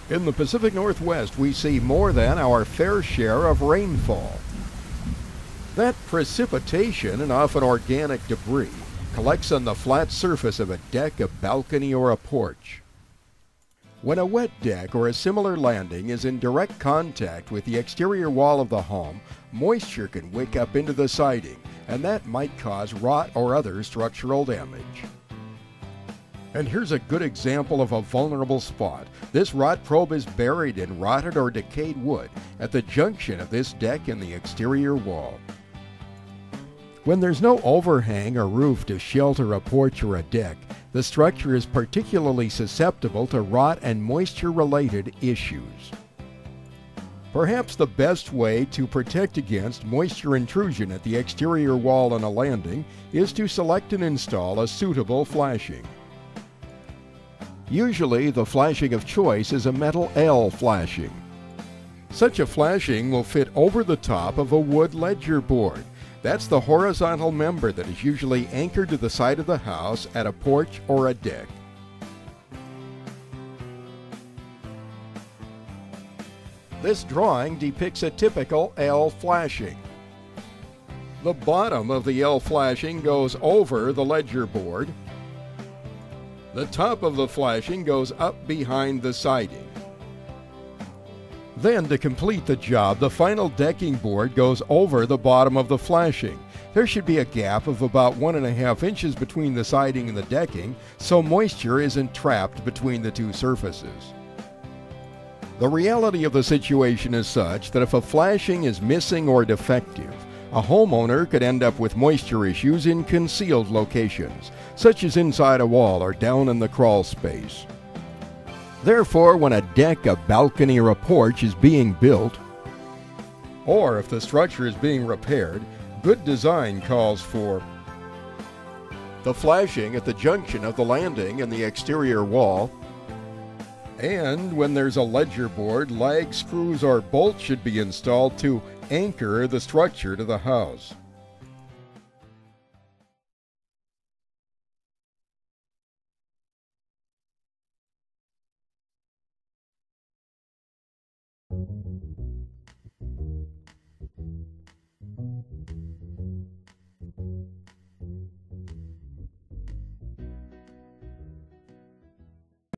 In the Pacific Northwest, we see more than our fair share of rainfall. That precipitation and often organic debris collects on the flat surface of a deck, a balcony, or a porch. When a wet deck or a similar landing is in direct contact with the exterior wall of the home, moisture can wick up into the siding, and that might cause rot or other structural damage. And here's a good example of a vulnerable spot. This rot probe is buried in rotted or decayed wood at the junction of this deck and the exterior wall. When there's no overhang or roof to shelter a porch or a deck, the structure is particularly susceptible to rot and moisture-related issues. Perhaps the best way to protect against moisture intrusion at the exterior wall on a landing is to select and install a suitable flashing. Usually, the flashing of choice is a metal L flashing. Such a flashing will fit over the top of a wood ledger board. That's the horizontal member that is usually anchored to the side of the house at a porch or a deck. This drawing depicts a typical L flashing. The bottom of the L flashing goes over the ledger board. The top of the flashing goes up behind the siding. Then, to complete the job, the final decking board goes over the bottom of the flashing. There should be a gap of about 1.5 inches between the siding and the decking, so moisture isn't trapped between the two surfaces. The reality of the situation is such that if a flashing is missing or defective, a homeowner could end up with moisture issues in concealed locations, such as inside a wall or down in the crawl space. Therefore, when a deck, a balcony, or a porch is being built, or if the structure is being repaired, good design calls for the flashing at the junction of the landing and the exterior wall, and when there's a ledger board, lag screws or bolts should be installed to anchor the structure to the house.